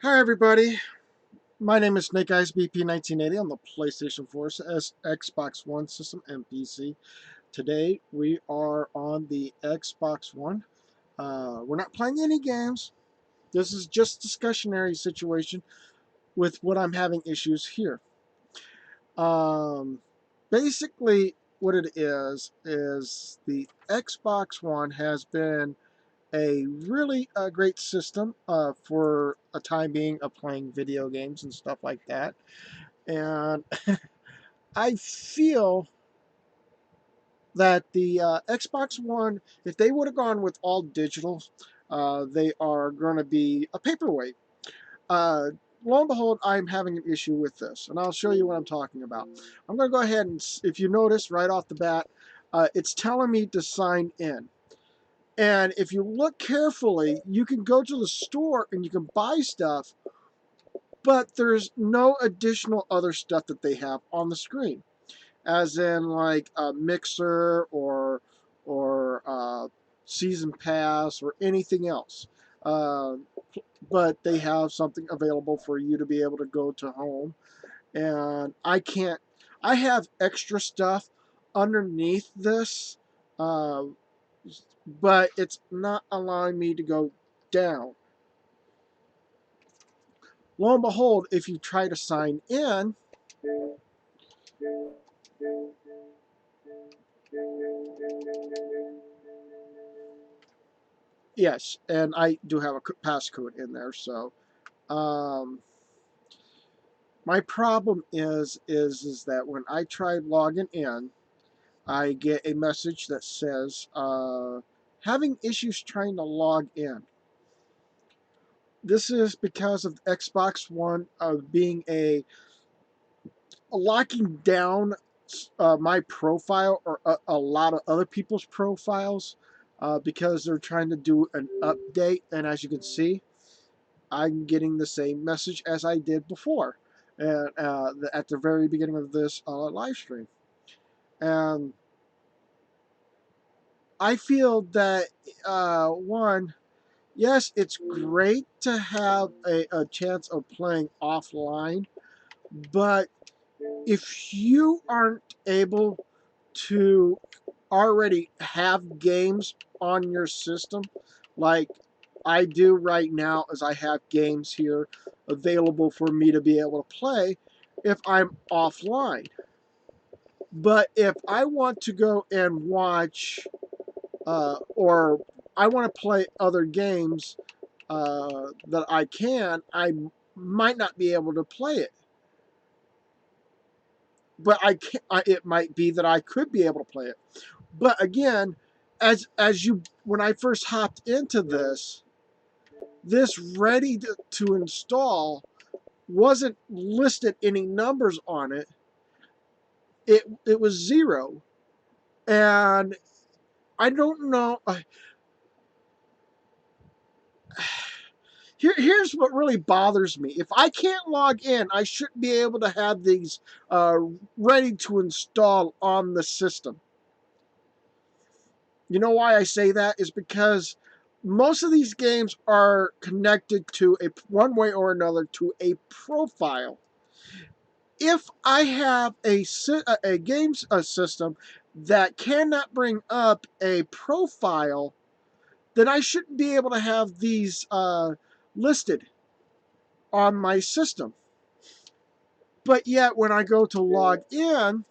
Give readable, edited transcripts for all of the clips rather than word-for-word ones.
Hi everybody, my name is Snake Eyes BP 1980 on the PlayStation 4, Xbox One system, and PC. Today we are on the Xbox One. We're not playing any games. This is just a discussionary situation with what I'm having issues here. Um, Basically, what it is the Xbox One has been a really great system for a time being of playing video games and stuff like that. And I feel that the Xbox One, if they would have gone with all digital, they are going to be a paperweight. Uh, Lo and behold, I'm having an issue with this, and I'll show you what I'm talking about. I'm going to go ahead and, if you notice right off the bat, it's telling me to sign in. And if you look carefully, you can go to the store and you can buy stuff, but there's no additional other stuff that they have on the screen, as in like a mixer or season pass or anything else. Uh, but they have something available for you to be able to go to home. And I can't. I have extra stuff underneath this, uh, but it's not allowing me to go down. Lo and behold, if you try to sign in, yes, and I do have a passcode in there. So um, my problem is that when I try logging in, I get a message that says having issues trying to log in. This is because of Xbox One being a locking down my profile or a lot of other people's profiles because they're trying to do an update. And as you can see, I'm getting the same message as I did before at the very beginning of this live stream. And I feel that, one, yes, it's great to have a chance of playing offline, but if you aren't able to already have games on your system, like I do right now, as I have games here available for me to be able to play if I'm offline. But if I want to go and watch, or I want to play other games that I might not be able to play it. But I can, it might be that I could be able to play it. But again, as you when I first hopped into this ready to install wasn't listed any numbers on it. It was zero, and I don't know. Here's what really bothers me. If I can't log in, I shouldn't be able to have these uh, ready to install on the system. You know why I say that is because most of these games are connected to one way or another to a profile. If I have a games system that cannot bring up a profile, then I shouldn't be able to have these listed on my system. But yet, when I go to log in,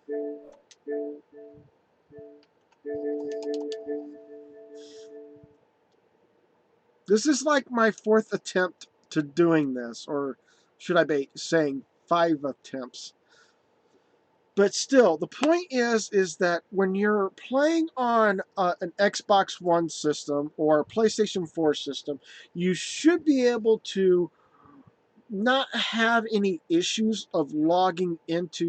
this is like my fourth attempt to doing this, or should I be saying 5 attempts? But still, the point is that when you're playing on an Xbox One system or a PlayStation 4 system, you should be able to not have any issues of logging into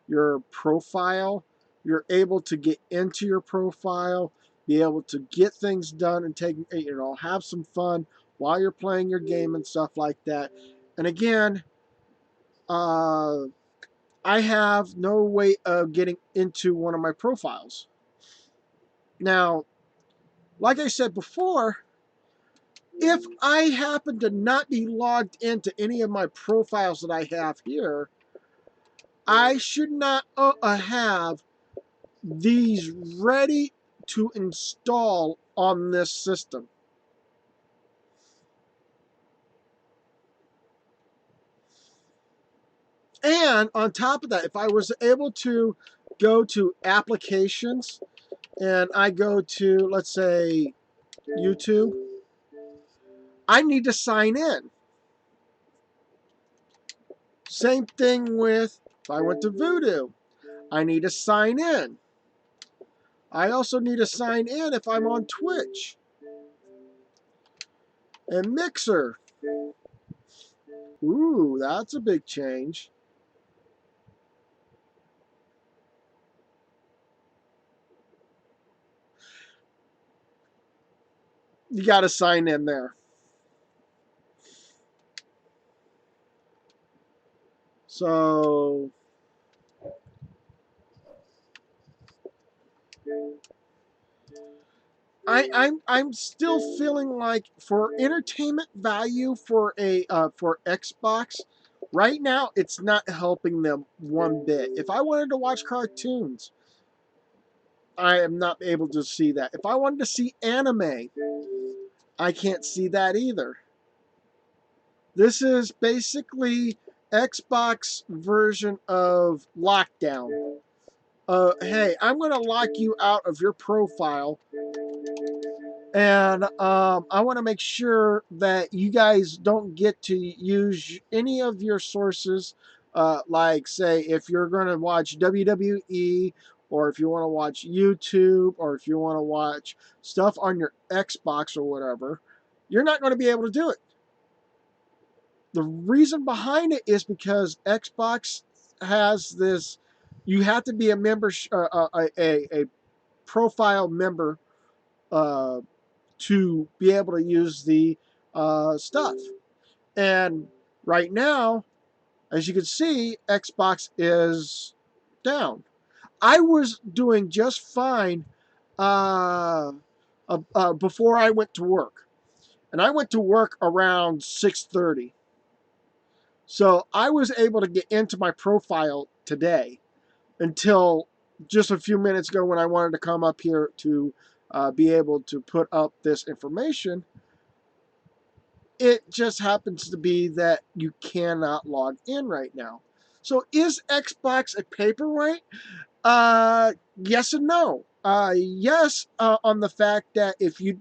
your profile. You're able to get into your profile, be able to get things done and have some fun while you're playing your game and stuff like that. And again, uh, I have no way of getting into one of my profiles. Now, like I said before, If I happen to not be logged into any of my profiles that I have here, I should not have these ready to install on this system. And on top of that, if I was able to go to applications and I go to, let's say, YouTube, I need to sign in. Same thing with if I went to Voodoo, I need to sign in. I also need to sign in if I'm on Twitch and Mixer. Ooh, that's a big change. You got to sign in there. So I'm still feeling like for entertainment value for a for Xbox, right now it's not helping them one bit. If I wanted to watch cartoons, I am not able to see that. If I wanted to see anime, I can't see that either. This is basically Xbox version of lockdown. Hey, I'm going to lock you out of your profile, and I want to make sure that you guys don't get to use any of your sources. Like, say, if you're going to watch WWE, or if you want to watch YouTube, or if you want to watch stuff on your Xbox or whatever, you're not going to be able to do it. The reason behind it is because Xbox has this. You have to be a member, a profile member, uh, to be able to use the stuff. And right now, as you can see, Xbox is down. I was doing just fine before I went to work, and I went to work around 6:30. So I was able to get into my profile today until just a few minutes ago when I wanted to come up here to be able to put up this information. It just happens to be that you cannot log in right now. So is Xbox a paperweight? Yes and no. Yes, on the fact that if you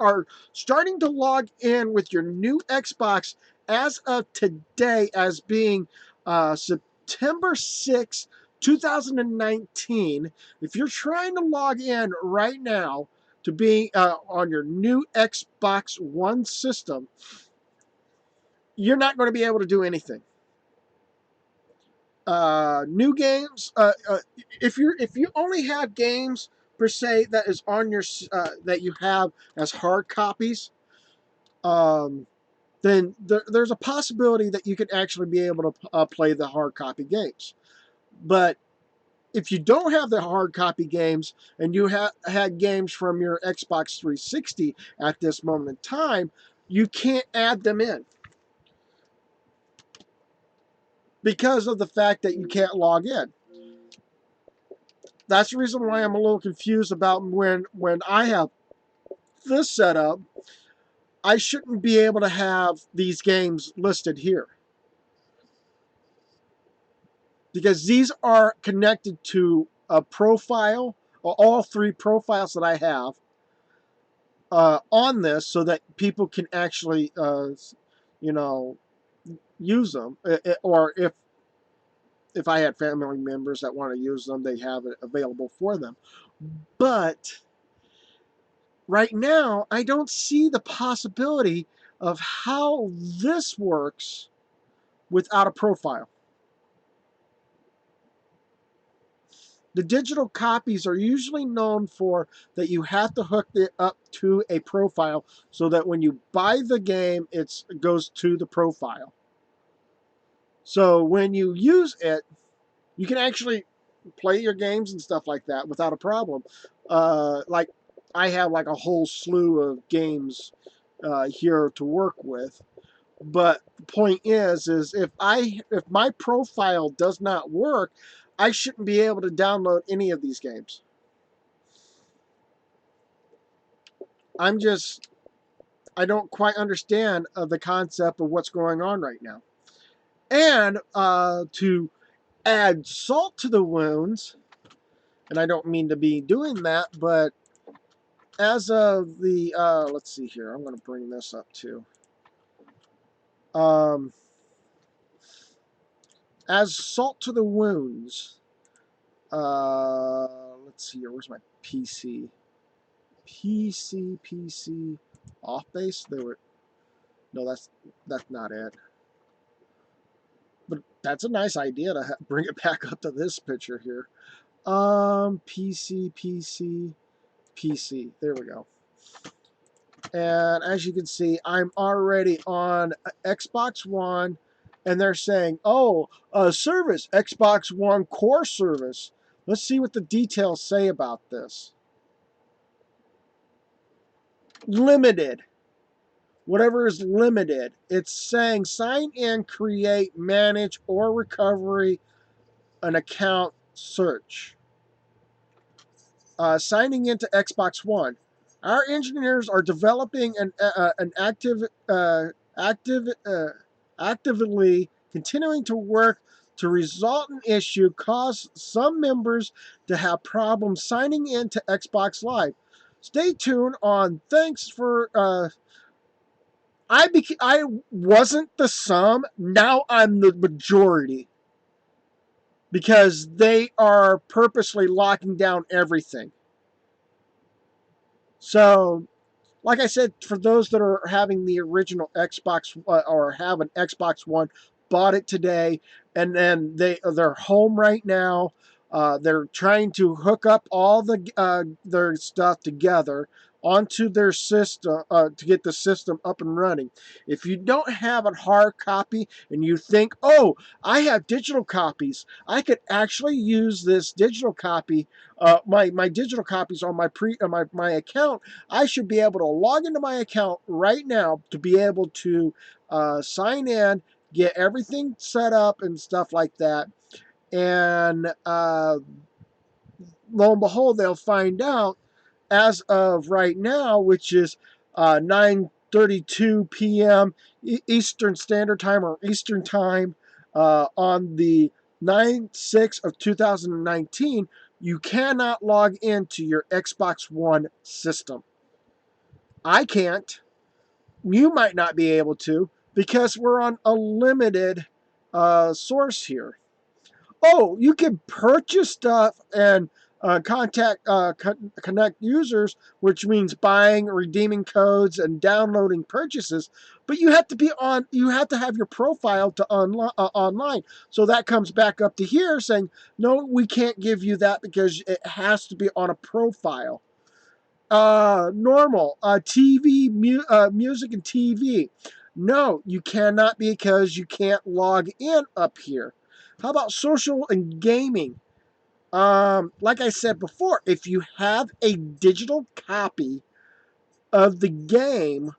are starting to log in with your new Xbox as of today, as being September 6th, 2019, if you're trying to log in right now to be on your new Xbox One system, you're not going to be able to do anything. New games. If you only have games per se that is on your that you have as hard copies, um, then there's a possibility that you could actually be able to play the hard copy games. But if you don't have the hard copy games and you had games from your Xbox 360 at this moment in time, you can't add them in because of the fact that you can't log in. That's the reason why I'm a little confused about when I have this set up. I shouldn't be able to have these games listed here because these are connected to a profile, or all three profiles that I have on this, so that people can actually, you know, use them. Or if I had family members that want to use them, they have it available for them. But right now, I don't see the possibility of how this works without a profile. The digital copies are usually known for that you have to hook it up to a profile so that when you buy the game, it goes to the profile. So when you use it, you can actually play your games and stuff like that without a problem. Like I have like a whole slew of games here to work with. But the point is if my profile does not work, I shouldn't be able to download any of these games. I don't quite understand the concept of what's going on right now. And to add salt to the wounds, and I don't mean to be doing that, but as of the, let's see here, I'm going to bring this up too. Um, as salt to the wounds, let's see here, where's my PC? PC, off base? No, that's not it. But that's a nice idea to bring it back up to this picture here. PC. There we go. And as you can see, I'm already on Xbox One, and they're saying, oh, service, Xbox One core service. Let's see what the details say about this. Limited. Whatever is limited. It's saying sign in, create, manage, or recovery an account search. Signing into Xbox One. Our engineers are developing an actively continuing to work to resolve an issue caused some members to have problems signing into Xbox Live. Stay tuned on. Thanks for. I wasn't the sum. Now I'm the majority because they are purposely locking down everything. So, like I said, for those that are having the original Xbox or have an Xbox One, bought it today, and then they're home right now. They're trying to hook up all their stuff together onto their system to get the system up and running. If you don't have a hard copy and you think, oh, I have digital copies, I could actually use this digital copy, my digital copies on my account. I should be able to log into my account right now to be able to sign in, get everything set up and stuff like that. And lo and behold, they'll find out as of right now, which is 9:32 p.m. Eastern Standard Time or Eastern Time on the 9/6 of 2019, you cannot log into your Xbox One system. I can't. You might not be able to because we're on a limited source here. Oh, you can purchase stuff and connect users, which means buying, redeeming codes, and downloading purchases. But you have to be on. You have to have your profile to online. So that comes back up to here saying, no, we can't give you that because it has to be on a profile. Normal TV, music, and TV. No, you cannot because you can't log in up here. How about social and gaming? Like I said before, if you have a digital copy of the game,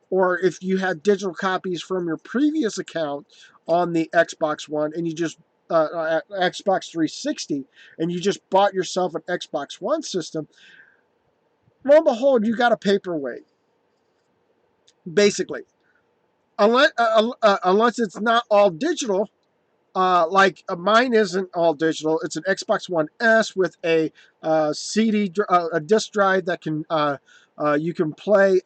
or if you have digital copies from your previous account on the Xbox One, and you just Xbox 360, and you just bought yourself an Xbox One system, lo and behold, you got a paperweight, basically. Unless it's not all digital, like mine isn't all digital. It's an Xbox One S with a a disc drive that can you can play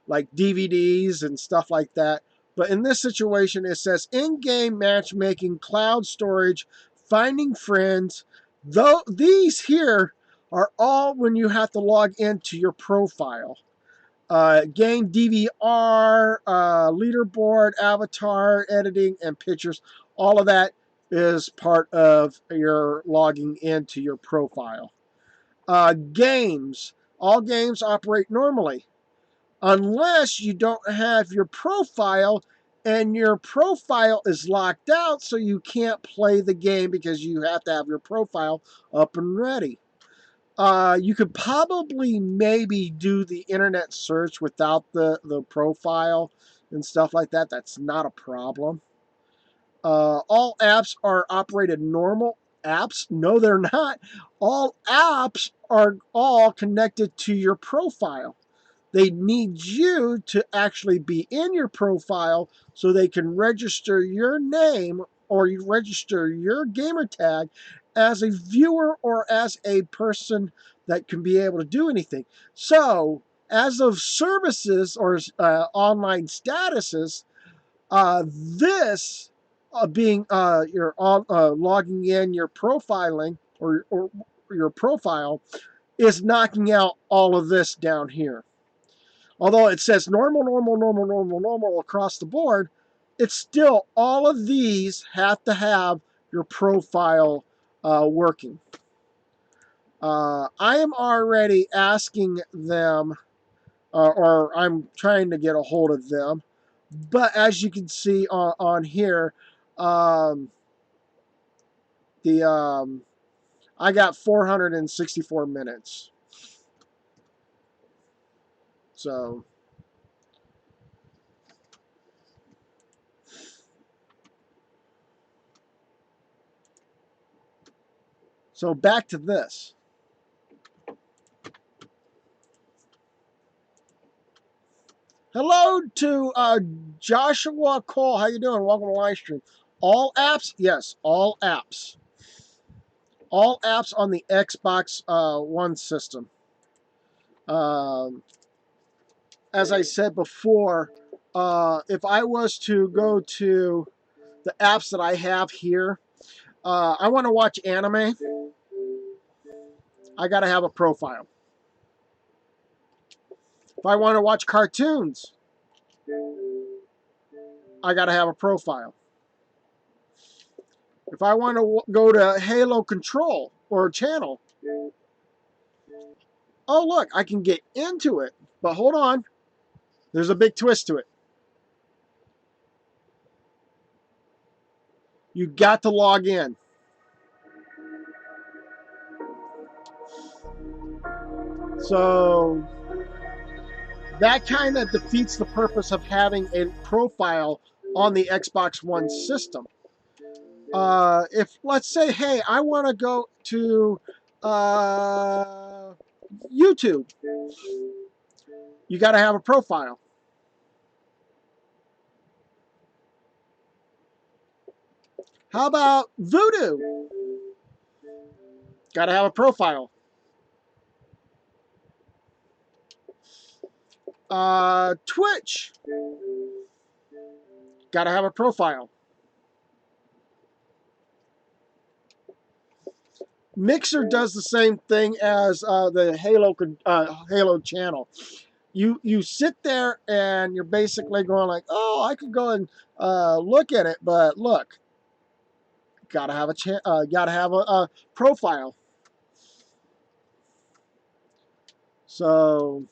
like DVDs and stuff like that. But in this situation, it says in-game matchmaking, cloud storage, finding friends. Though these here are all when you have to log into your profile. Game DVR, leaderboard, avatar, editing, and pictures. All of that is part of your logging into your profile. Games. All games operate normally unless you don't have your profile and your profile is locked out, so you can't play the game because you have to have your profile up and ready. You could probably maybe do the internet search without the profile and stuff like that. That's not a problem. All apps are operated normal apps. No, they're not. All apps are all connected to your profile. They need you to actually be in your profile so they can register your name or you register your gamer tag as a viewer or as a person that can be able to do anything. So, as of services or online statuses, this being your logging in your profiling or your profile is knocking out all of this down here. Although it says normal, normal, normal, normal, normal across the board, it's still all of these have to have your profile working. I am already asking them, or I'm trying to get a hold of them. But as you can see on here, um, the I got 464 minutes. So back to this. Hello to Joshua Cole. How you doing? Welcome to live stream. All apps? Yes, all apps. All apps on the Xbox One system. Um, as I said before, if I was to go to the apps that I have here, I want to watch anime. I got to have a profile. If I want to watch cartoons, I got to have a profile. If I want to go to Halo Control or channel, oh, look, I can get into it. But hold on. There's a big twist to it. You got to log in. So that kind of defeats the purpose of having a profile on the Xbox One system. If, let's say, hey, I want to go to YouTube, you got to have a profile. How about Voodoo? Got to have a profile. Twitch. Got to have a profile. Mixer does the same thing as the Halo channel. You sit there and you're basically going like, oh, I could go and look at it, but look, gotta have a profile. So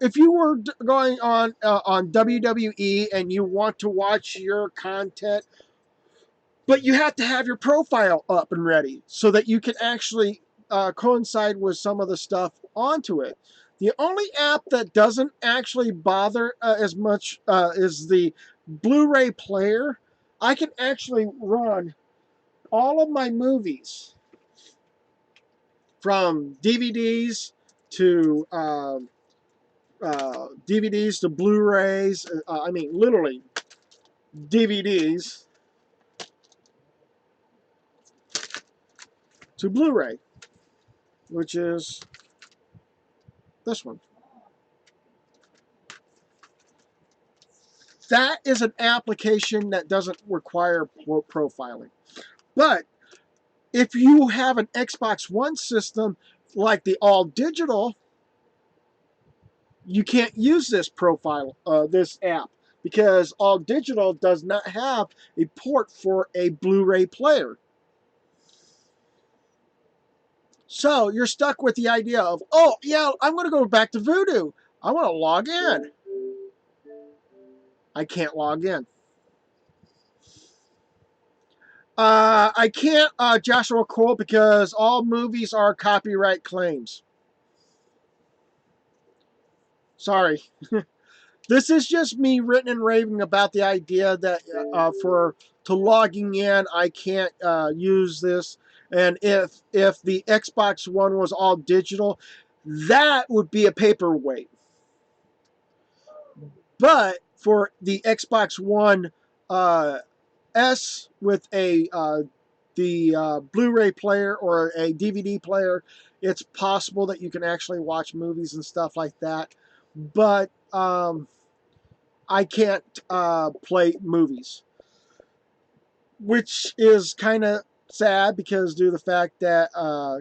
if you were going on WWE and you want to watch your content, but you have to have your profile up and ready so that you can actually coincide with some of the stuff onto it. The only app that doesn't actually bother as much is the Blu-ray player. I can actually run all of my movies from DVDs to Blu-rays. I mean, literally DVDs to Blu-ray, which is this one. That is an application that doesn't require profiling. But if you have an Xbox One system like the all digital, you can't use this this app, because all digital does not have a port for a Blu-ray player. So you're stuck with the idea of, oh yeah, I'm going to go back to Voodoo. I want to log in. I can't log in. I can't, Joshua Cole, because all movies are copyright claims. Sorry. This is just me written and raving about the idea that for to logging in, I can't use this. And if the Xbox One was all digital, that would be a paperweight. But for the Xbox One uh, S with a the Blu-ray player or a DVD player, it's possible that you can actually watch movies and stuff like that. But I can't play movies, which is kind of sad because due to the fact that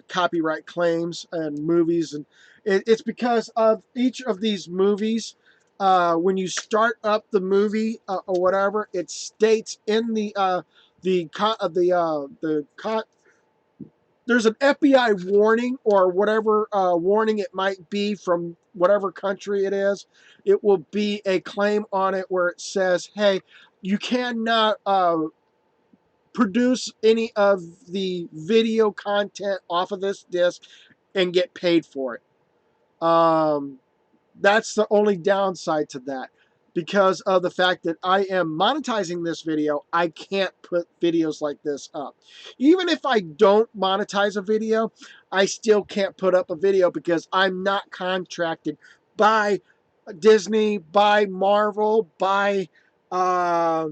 copyright claims and movies, and it's because of each of these movies. When you start up the movie or whatever, it states in the there's an FBI warning or whatever warning it might be from whatever country it is. It will be a claim on it where it says, "Hey, you cannot produce any of the video content off of this disc and get paid for it." That's the only downside to that. Because of the fact that I am monetizing this video, I can't put videos like this up. Even if I don't monetize a video, I still can't put up a video because I'm not contracted by Disney, by Marvel, by uh,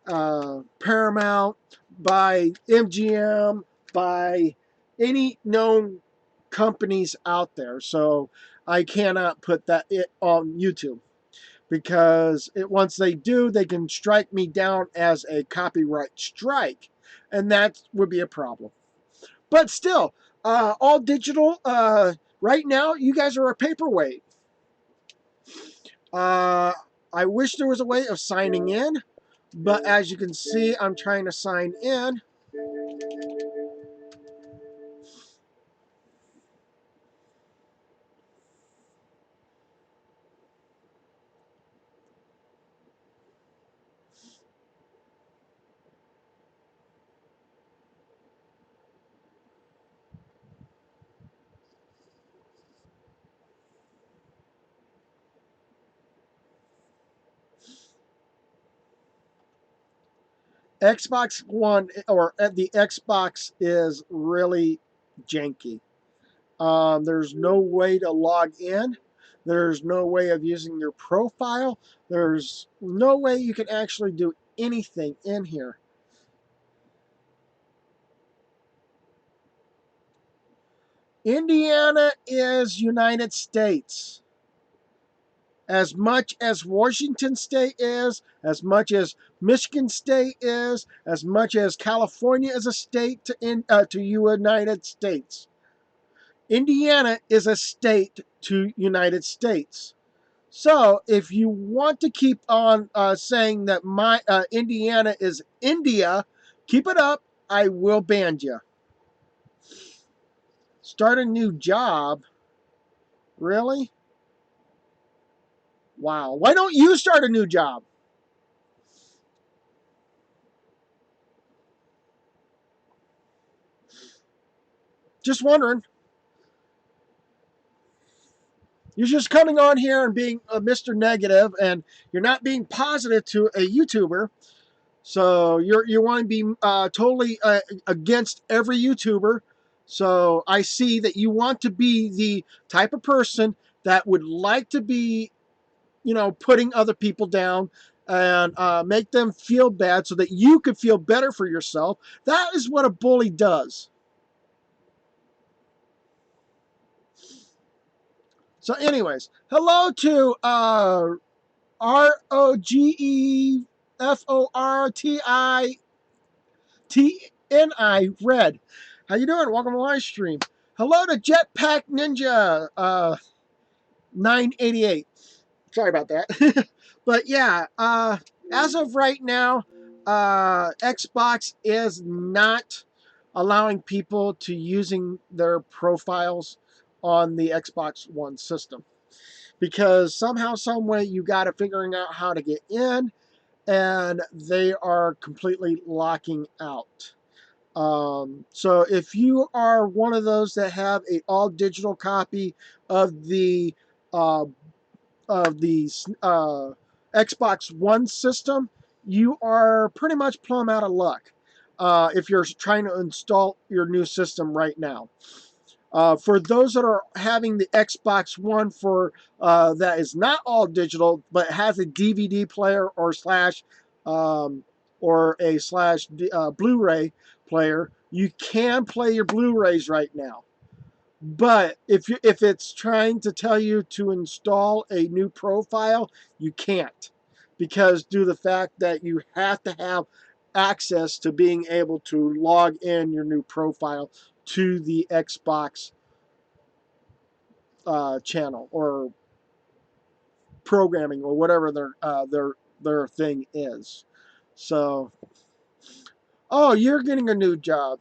Paramount, by MGM, by any known companies out there. So I cannot put that on YouTube because once they do, they can strike me down as a copyright strike, and that would be a problem. But still, all digital. Right now, you guys are a paperweight. Uh, I wish there was a way of signing in, but as you can see, I'm trying to sign in. Xbox One or the Xbox is really janky. There's no way to log in. There's no way of using your profile. There's no way you can actually do anything in here. Indiana is United States. As much as Washington State is, as much as Michigan State is, as much as California is a state to United States. Indiana is a state to United States. So if you want to keep on saying that my Indiana is India, keep it up. I will ban you. Start a new job? Really? Wow. Why don't you start a new job? Just wondering. You're just coming on here and being Mr. Negative, and you're not being positive to a YouTuber. So you want to be totally against every YouTuber. So I see that you want to be the type of person that would like to be, putting other people down and make them feel bad so that you could feel better for yourself. That is what a bully does. So, anyways, hello to ROGEFORTITNI Red. How you doing? Welcome to live stream. Hello to Jetpack Ninja 988. Sorry about that. But yeah, as of right now, Xbox is not allowing people to using their profiles on the Xbox One system because somehow, some way, you got to figuring out how to get in, and they are completely locking out. So if you are one of those that have a all digital copy of the uh, of the Xbox One system, you are pretty much plumb out of luck if you're trying to install your new system right now. For those that are having the Xbox One for that is not all digital but has a DVD player or slash or a slash Blu-ray player, you can play your Blu-rays right now. But if it's trying to tell you to install a new profile, you can't, because due to the fact that you have to have access to being able to log in your new profile to the Xbox channel or programming or whatever their thing is. So, oh, you're getting a new job.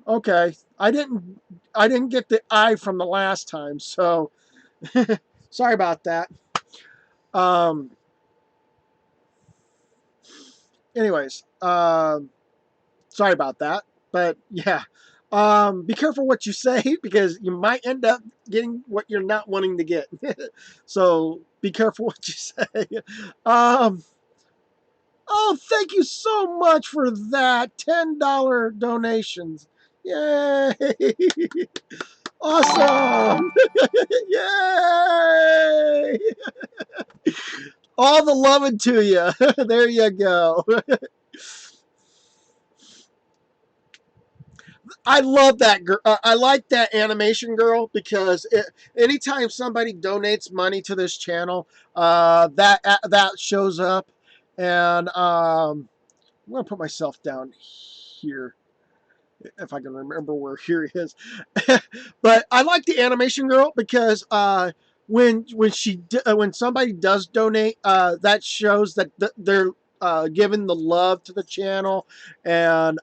Okay, I didn't get the I from the last time, so sorry about that. Um, anyways, sorry about that, but yeah, be careful what you say because you might end up getting what you're not wanting to get. So be careful what you say. Um, oh, thank you so much for that $10 donations. Yay! Awesome! Yay! All the loving to you. There you go. I love that girl. I like that animation girl because anytime somebody donates money to this channel, that shows up, and I'm gonna put myself down here if I can remember where here is. But I like the animation girl because when somebody does donate, that shows that they're giving the love to the channel, and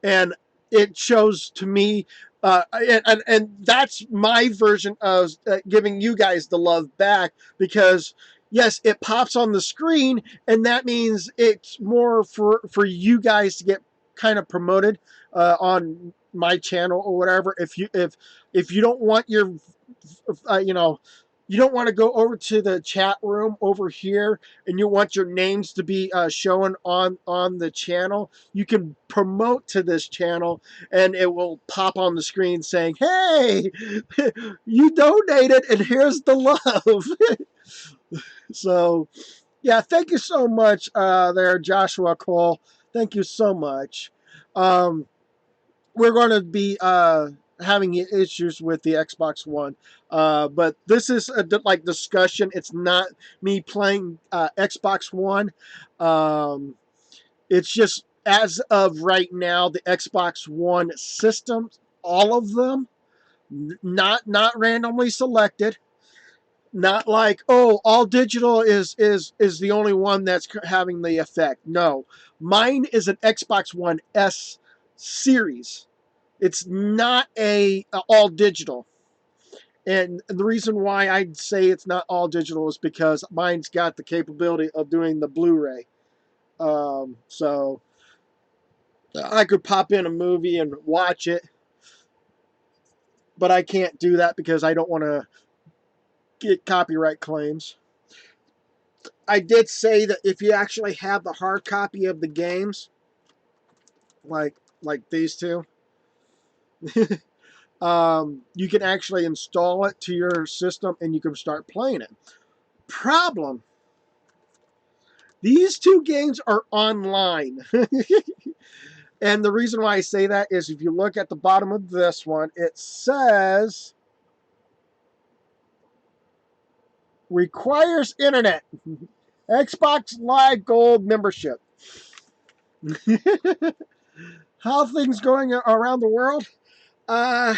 and it shows to me. And that's my version of giving you guys the love back because yes, it pops on the screen, and that means it's more for you guys to get kind of promoted on my channel or whatever. If you don't want your you know, you don't want to go over to the chat room over here and you want your names to be shown on the channel, you can promote to this channel and it will pop on the screen saying, hey, you donated and here's the love. So yeah, thank you so much there, Joshua Cole. Thank you so much. um, we're going to be having issues with the Xbox One, but this is a like discussion. It's not me playing Xbox One. Um, it's just as of right now, the Xbox One systems, all of them, not randomly selected. Not like, oh, all digital is the only one that's having the effect. No, mine is an Xbox One S series. It's not a all digital. And the reason why I'd say it's not all digital is because mine's got the capability of doing the Blu-ray. So I could pop in a movie and watch it, but I can't do that because I don't want to get copyright claims. I did say that if you actually have the hard copy of the games, like these two, you can actually install it to your system and you can start playing it. Problem: these two games are online. And the reason why I say that is if you look at the bottom of this one, it says requires internet. Xbox Live Gold membership. How things going around the world? Uh,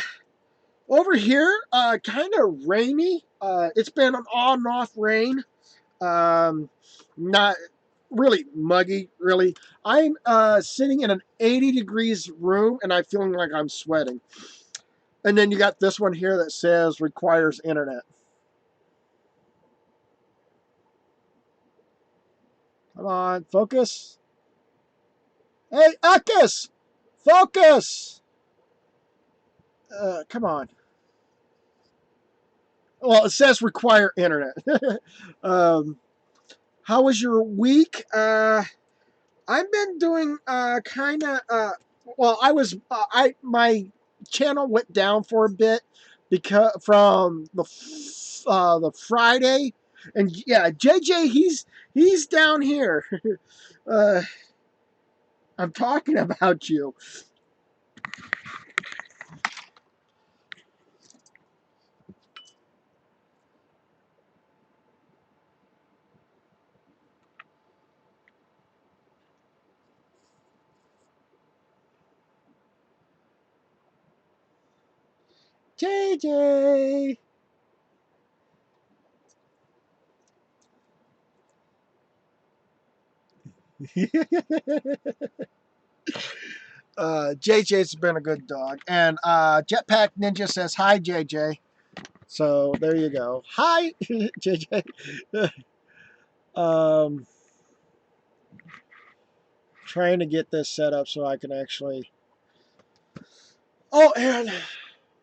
Over here, kind of rainy. It's been an on and off rain. Not really muggy, really. I'm sitting in an 80 degrees room and I'm feeling like I'm sweating. And then you got this one here that says requires internet. Come on, focus. Hey, Uckus! Focus! Come on. Well, it says require internet. um, how was your week? I've been doing kind of. Well, I was. I my channel went down for a bit because from the Friday, and yeah, JJ he's down here. uh, I'm talking about you. JJ. JJ's been a good dog. And Jetpack Ninja says, hi, JJ. So there you go. Hi, JJ. um, trying to get this set up so I can actually. Oh, and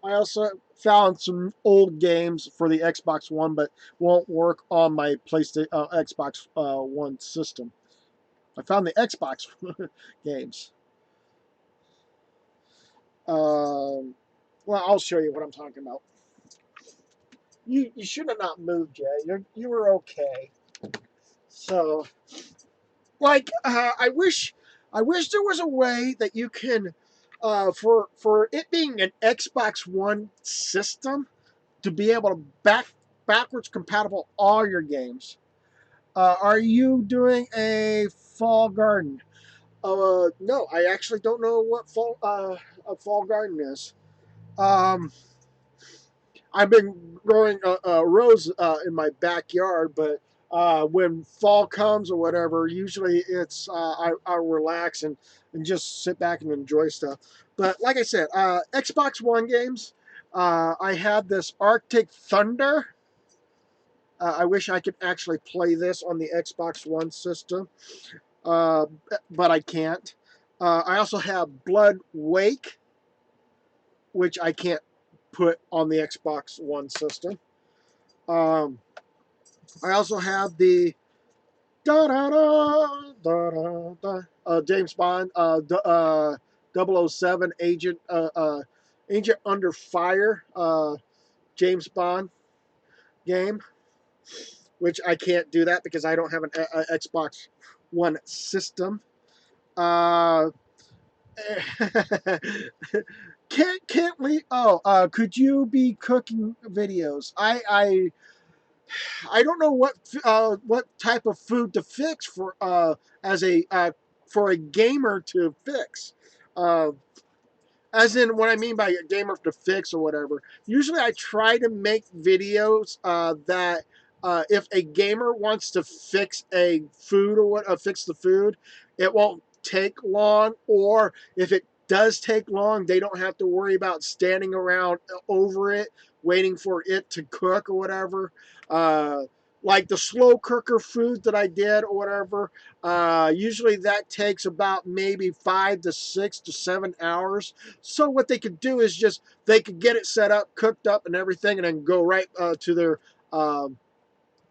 I also found some old games for the Xbox One, but won't work on my PlayStation Xbox One system. I found the Xbox games. Well, I'll show you what I'm talking about. You should have not moved, Jay. You were okay. So, like, I wish there was a way that you can, for it being an Xbox One system, to be able to backwards compatible all your games. Are you doing a fall garden? No, I actually don't know what a fall garden is. Um, I've been growing a rose in my backyard, but when fall comes or whatever, usually it's I relax and just sit back and enjoy stuff. But like I said, Xbox One games. I had this Arctic Thunder. I wish I could actually play this on the Xbox One system, uh, but I can't. I also have Blood Wake, which I can't put on the Xbox One system. Um, I also have the da da da da da da James Bond 007 Agent Under Fire James Bond game, which I can't do that because I don't have an Xbox One system. Uh, can't we? Oh, could you be cooking videos? I don't know what type of food to fix for as a for a gamer to fix. Uh, as in what I mean by a gamer to fix or whatever. Usually, I try to make videos that if a gamer wants to fix a food or what fix the food, it won't take long. Or if it does take long, they don't have to worry about standing around over it waiting for it to cook or whatever. Uh, like the slow cooker food that I did or whatever. Usually that takes about maybe 5 to 6 to 7 hours. So what they could do is just they could get it set up, cooked up, and everything, and then go right to their um,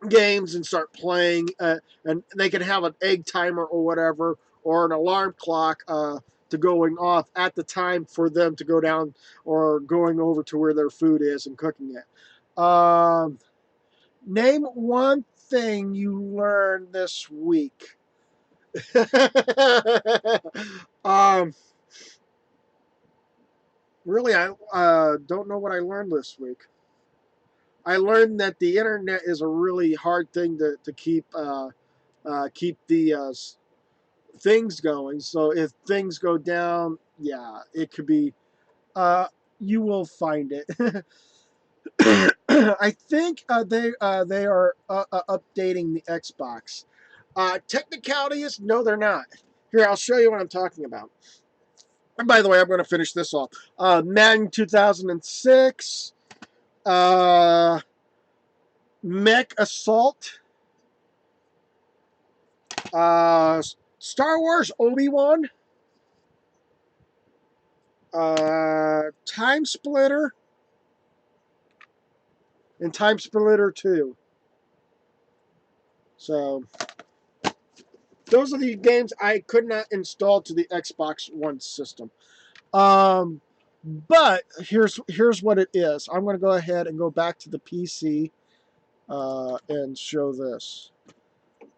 games and start playing. And they can have an egg timer or whatever, or an alarm clock to going off at the time for them to go down or going over to where their food is and cooking it. Name one thing you learned this week. um, really, I don't know what I learned this week. I learned that the internet is a really hard thing to keep the things going. So if things go down, yeah, it could be. Uh, you will find it. I think they are updating the Xbox. Technicality is no, they're not. Here, I'll show you what I'm talking about. And by the way, I'm going to finish this off. Madden 2006, uh, Mech Assault, uh, Star Wars Obi-Wan, Time Splitter and Time Splitter 2. So those are the games I could not install to the Xbox One system. Um, but here's what it is. I'm going to go ahead and go back to the PC and show this.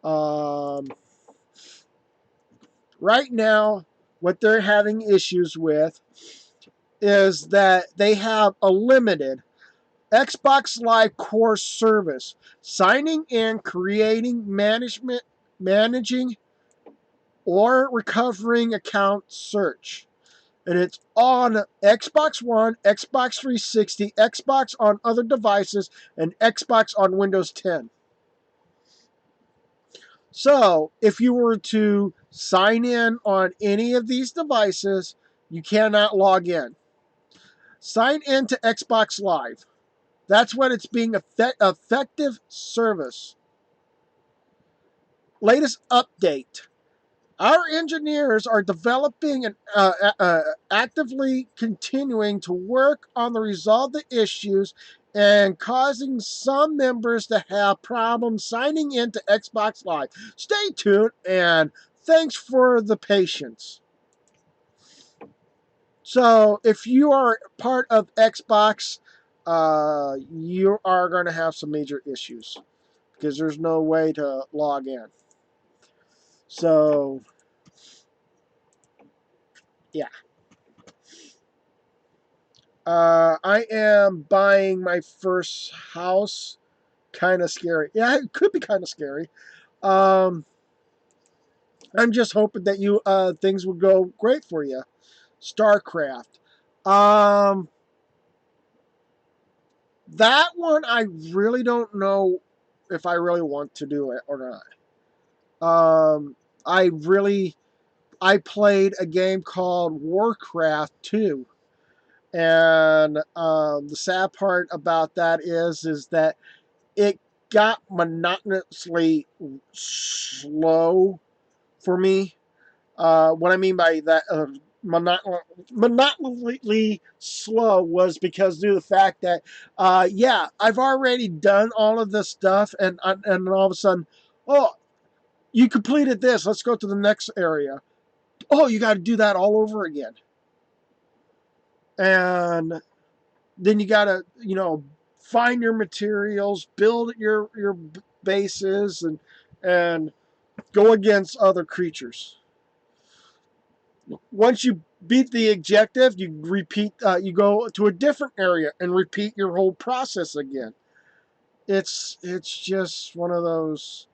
Um, right now, what they're having issues with is that they have a limited Xbox Live Core service. Signing in, creating, managing, or recovering account search. And it's on Xbox One, Xbox 360, Xbox on other devices, and Xbox on Windows 10. So, if you were to sign in on any of these devices, you cannot log in. Sign in to Xbox Live. That's what it's being effective service. Latest update. Our engineers are developing and actively continuing to work on the resolve the issues and causing some members to have problems signing into Xbox Live. Stay tuned and thanks for the patience. So, if you are part of Xbox, you are going to have some major issues because there's no way to log in. So, yeah. I am buying my first house. Kind of scary. Yeah, it could be kind of scary. Um, I'm just hoping that you things would go great for you. StarCraft. Um, that one I really don't know if I really want to do it or not. I played a game called Warcraft 2, and the sad part about that is that it got monotonously slow for me. What I mean by that, monotonously slow was because due to the fact that, yeah, I've already done all of this stuff, and all of a sudden, oh, you completed this. Let's go to the next area. Oh, you got to do that all over again, and then you got to find your materials, build your bases, and go against other creatures. Once you beat the objective, you repeat. You go to a different area and repeat your whole process again. It's just one of those.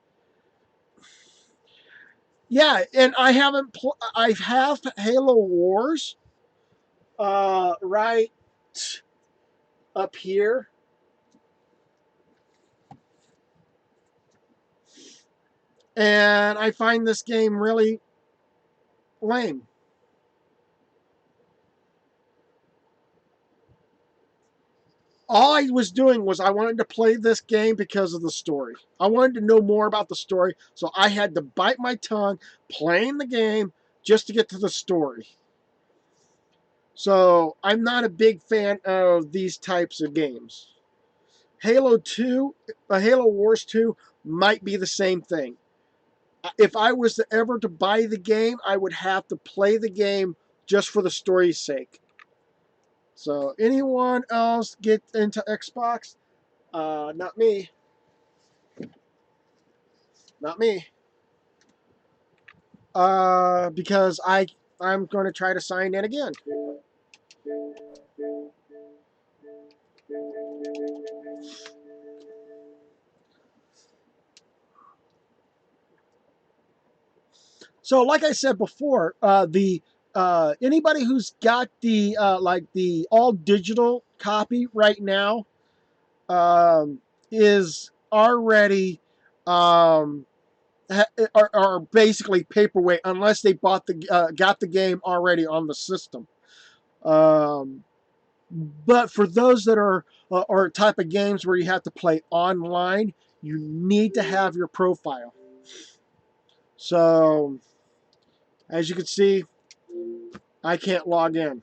Yeah, and I haven't. I have Halo Wars. Right up here, and I find this game really lame. All I was doing was I wanted to play this game because of the story. I wanted to know more about the story, so I had to bite my tongue playing the game just to get to the story. So I'm not a big fan of these types of games. Halo 2, Halo Wars 2 might be the same thing. If I was to ever to buy the game, I would have to play the game just for the story's sake. So anyone else get into Xbox? Not me. Not me. Because I'm going to try to sign in again. So, like I said before, the anybody who's got the like the all digital copy right now is already um, are basically paperweight unless they got the game already on the system. Um, but for those that are type of games where you have to play online, you need to have your profile. So as you can see, I can't log in.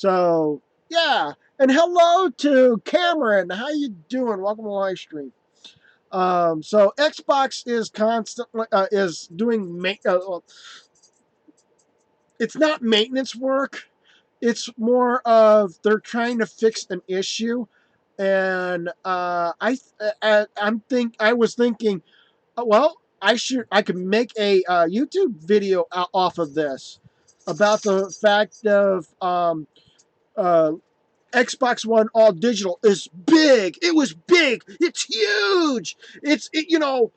So yeah, and hello to Cameron. How you doing? Welcome to the live stream. So Xbox is constantly is doing it's not maintenance work. It's more of they're trying to fix an issue, and I was thinking, well, I could make a YouTube video off of this about the fact of uh, Xbox One all digital is big. It was big. It's huge. You know,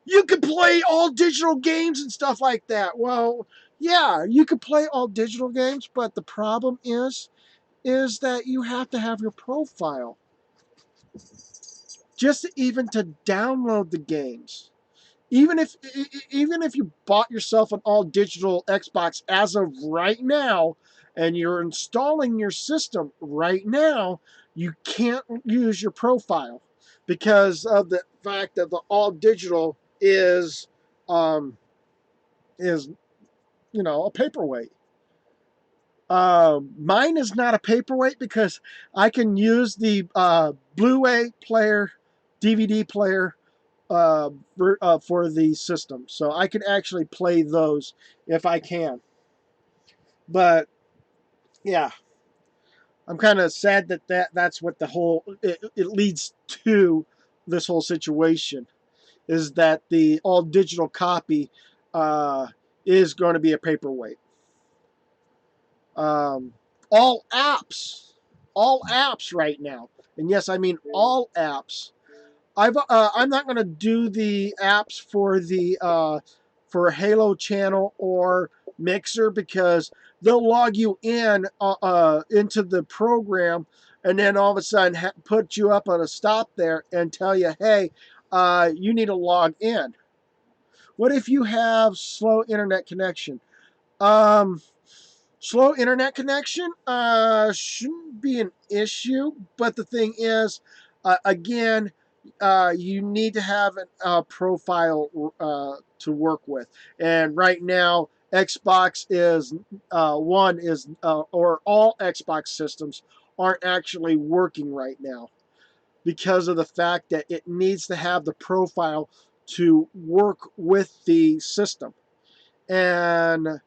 you can play all digital games and stuff like that. Well, yeah, you can play all digital games, but the problem is that you have to have your profile just even to download the games. Even if you bought yourself an all digital Xbox as of right now and you're installing your system right now, you can't use your profile because of the fact that the all digital um, is a paperweight. Mine is not a paperweight because I can use the Blu-ray player, DVD player for the system, so I can actually play those if I can. But yeah, I'm kind of sad that's what the whole it leads to this whole situation is that the all digital copy uh, is going to be a paperweight. Um, all apps, all apps right now, and yes, I mean all apps. I'm not going to do the apps for Halo channel or Mixer because they'll log you in into the program and then all of a sudden put you up on a stop there and tell you, hey, you need to log in. What if you have slow internet connection? Um, Slow internet connection shouldn't be an issue, but the thing is, again, you need to have a profile to work with. And right now, Xbox is one is or all Xbox systems aren't actually working right now because of the fact that it needs to have the profile to work with the system. And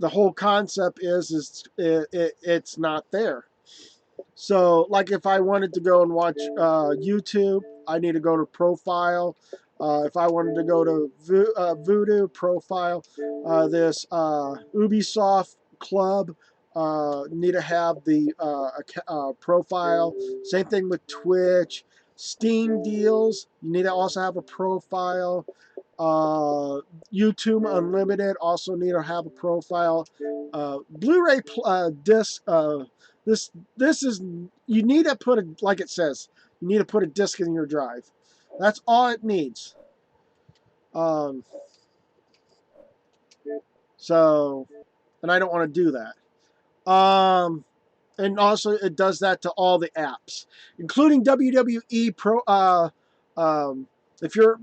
the whole concept it's not there. So, like if I wanted to go and watch YouTube, I need to go to profile. If I wanted to go to Voodoo profile, this Ubisoft Club, need to have the profile. Same thing with Twitch. Steam deals, you need to also have a profile. Uh, YouTube Unlimited also need to have a profile. Blu-ray disc. This is you need to put it like it says. You need to put a disc in your drive. That's all it needs. Um, so, and I don't want to do that. And also it does that to all the apps, including WWE Pro. Um, if you're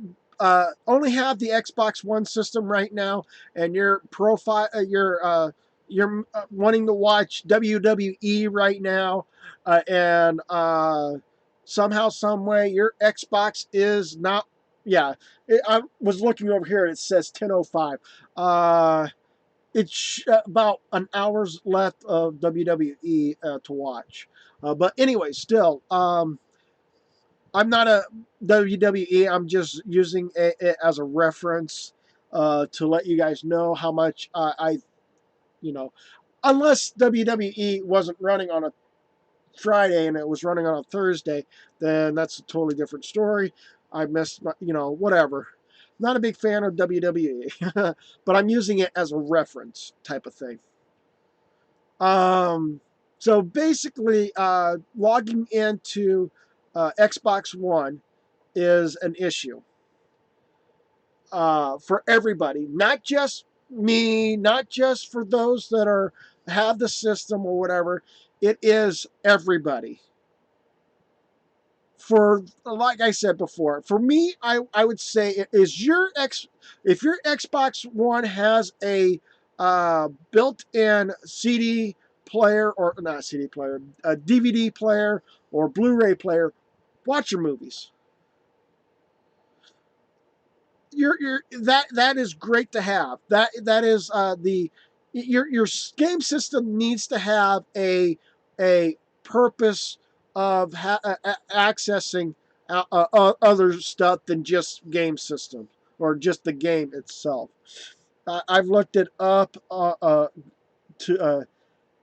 only have the Xbox One system right now, and your profile, you're wanting to watch WWE right now, and somehow, some way, your Xbox is not. Yeah, I was looking over here. It says 10:05. It's about an hour's left of WWE to watch. But anyway, still, I'm not a WWE. I'm just using it as a reference to let you guys know how much you know, unless WWE wasn't running on a Friday and it was running on a Thursday, then that's a totally different story. I missed, whatever. Not a big fan of WWE, but I'm using it as a reference type of thing. Um, so basically, logging into Xbox One is an issue for everybody, not just me, not just for those that have the system or whatever. It is everybody. For like I said before, for me, I would say if your Xbox One has a built-in CD player, or not a CD player, a DVD player or Blu-ray player, watch your movies. That is great to have. That is your game system needs to have a purpose of accessing other stuff than just game systems or just the game itself. I've looked it up to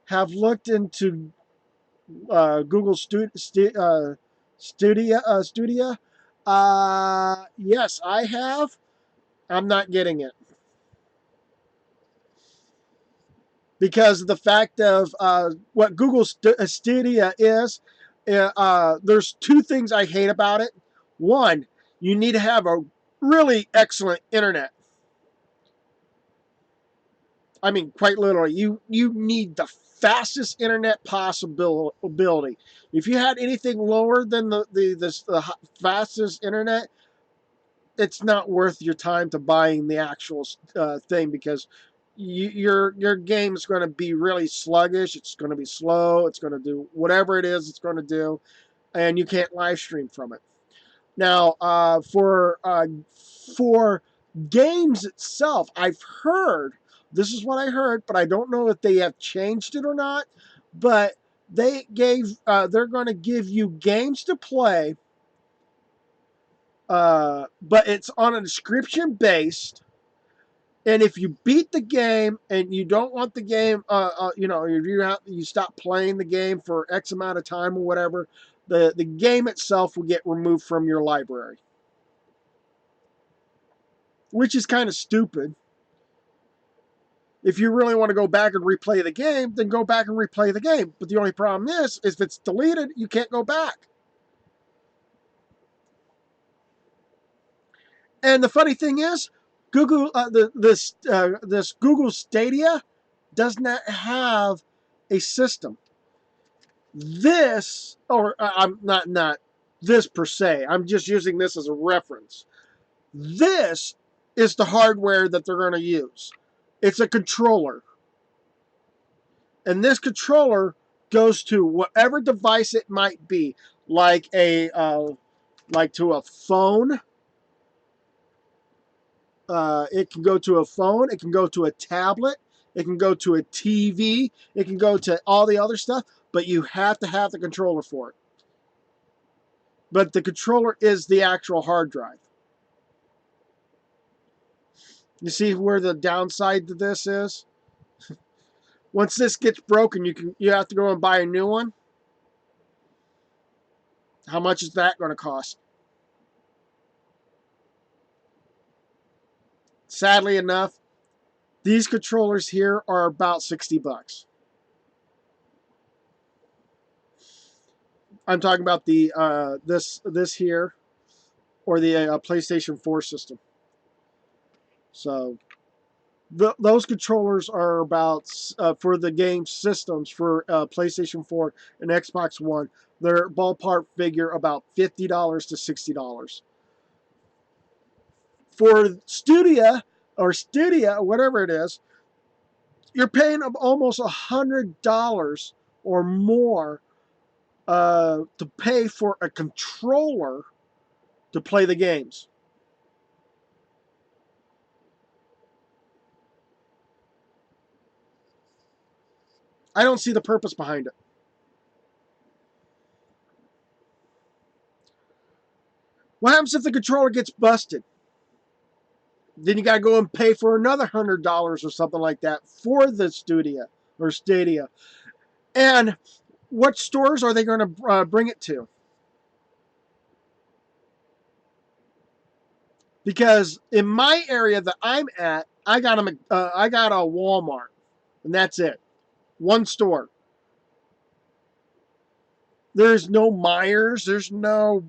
have looked into Google Studia. Yes, I have. I'm not getting it because of the fact of what Google Stadia is. There's two things I hate about it. One, you need to have a really excellent internet. I mean, quite literally, you need the fastest internet possibility. If you had anything lower than the fastest internet, it's not worth your time to buying the actual thing because your game is going to be really sluggish. It's going to be slow. It's going to do whatever it is it's going to do, and you can't live stream from it. Now, for games itself, I've heard this is what I heard, but I don't know if they have changed it or not. But they're going to give you games to play, but it's on a description based. And if you beat the game and you don't want the game, you stop playing the game for X amount of time or whatever, the game itself will get removed from your library, which is kind of stupid. If you really want to go back and replay the game, then go back and replay the game. But the only problem is if it's deleted, you can't go back. And the funny thing is, Google this Google Stadia does not have a system. This, or I'm not this per se. I'm just using this as a reference. This is the hardware that they're going to use. It's a controller. And this controller goes to whatever device it might be, like like to a phone. It can go to a phone. It can go to a tablet. It can go to a TV. It can go to all the other stuff. But you have to have the controller for it. But the controller is the actual hard drive. You see where the downside to this is? Once this gets broken, you have to go and buy a new one. How much is that going to cost? Sadly enough, these controllers here are about 60 bucks. I'm talking about the this here or the PlayStation 4 system. So those controllers are about for the game systems for PlayStation 4 and Xbox One. They're ballpark figure about $50 to $60. For Stadia, whatever it is, you're paying almost $100 or more to pay for a controller to play the games. I don't see the purpose behind it. What happens if the controller gets busted? Then you got to go and pay for another $100 or something like that for the Stadia. And what stores are they going to bring it to? Because in my area that I'm at, I got a Walmart, and that's it. One store. There's no Myers. There's no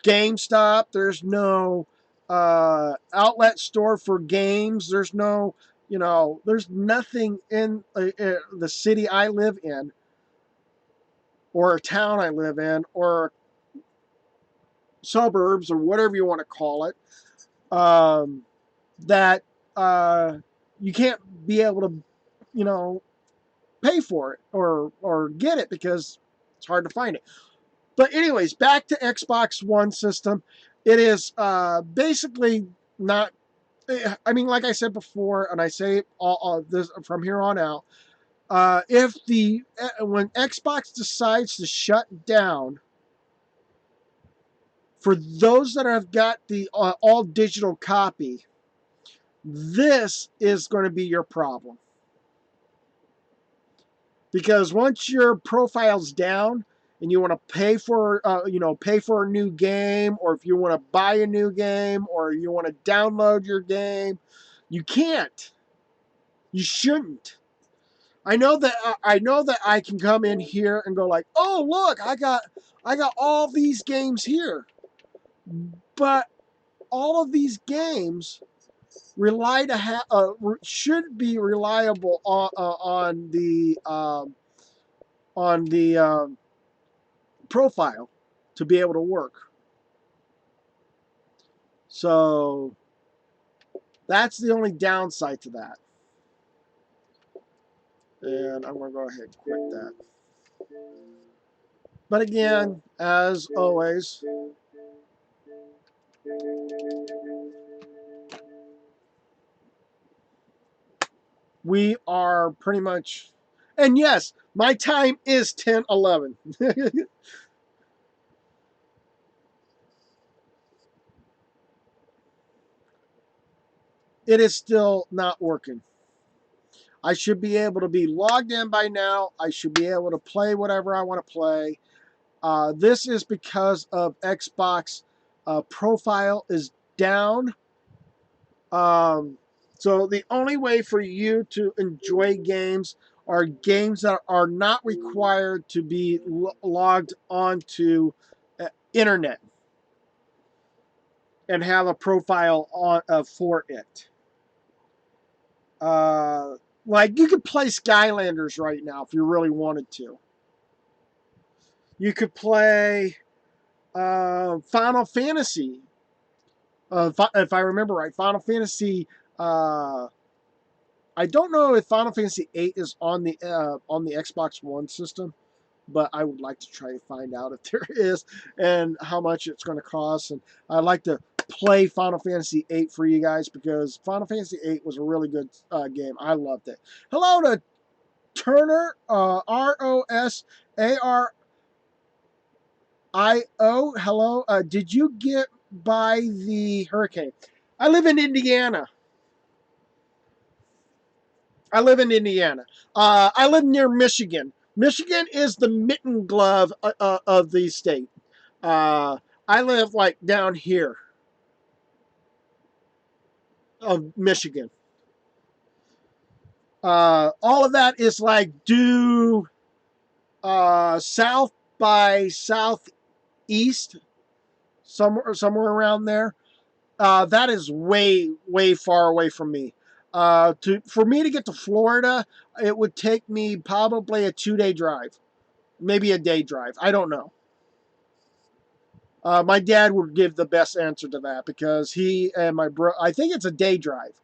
GameStop. There's no outlet store for games. There's no, there's nothing in the city I live in, or a town I live in, or suburbs, or whatever you want to call it, that you can't be able to, pay for it or get it because it's hard to find it. But anyways, back to Xbox One system. It is basically not. I mean, like I said before, and I say all this from here on out. If the when Xbox decides to shut down, for those that have got the all digital copy, this is going to be your problem. Because once your profile's down and you want to pay for pay for a new game, or if you want to buy a new game, or you want to download your game, you can't. You shouldn't. I know that I can come in here and go like, oh look, I got all these games here, but all of these games should be reliable on the profile to be able to work. So that's the only downside to that. And I'm going to go ahead and quit that. But again, as always, we are pretty much, and yes, my time is 10:11. It is still not working. I should be able to be logged in by now. I should be able to play whatever I want to play. This is because of Xbox profile is down. So the only way for you to enjoy games are games that are not required to be logged onto internet and have a profile on for it. Like you could play Skylanders right now if you really wanted to. You could play Final Fantasy. If I remember right, Final Fantasy. I don't know if Final Fantasy VIII is on the Xbox One system, but I would like to try to find out if there is and how much it's going to cost. And I'd like to play Final Fantasy VIII for you guys because Final Fantasy VIII was a really good game. I loved it. Hello to Turner, Rossario. Hello. Did you get by the hurricane? I live in Indiana. I live near Michigan. Michigan is the mitten glove of the state. I live like down here of Michigan. All of that is like due south by southeast, somewhere around there. That is way far away from me. For me to get to Florida, it would take me probably a 2-day drive, maybe a day drive. I don't know. My dad would give the best answer to that because he and my bro. I think it's a day drive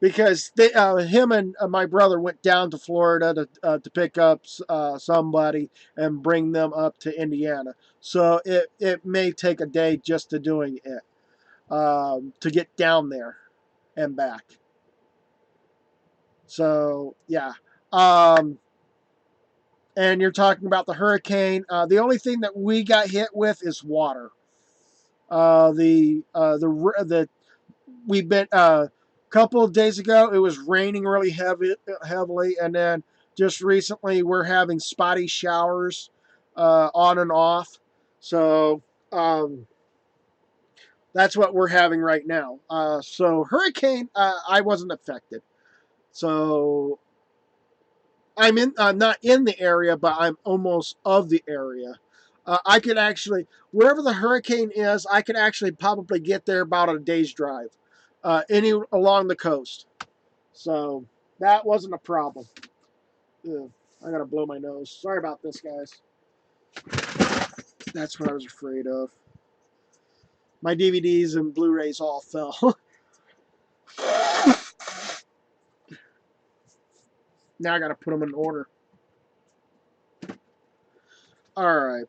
because him and my brother went down to Florida to pick up somebody and bring them up to Indiana. So it may take a day just to doing it to get down there and back. So yeah. And you're talking about the hurricane. The only thing that we got hit with is water. The we've been a couple of days ago it was raining really heavily, and then just recently we're having spotty showers on and off. So that's what we're having right now. So hurricane, I wasn't affected. So I'm not in the area, but I'm almost of the area. I could actually, wherever the hurricane is, I could actually probably get there about a day's drive, any along the coast. So that wasn't a problem. Ugh, I gotta blow my nose. Sorry about this, guys. That's what I was afraid of. My DVDs and Blu-rays all fell. Now I got to put them in order. All right.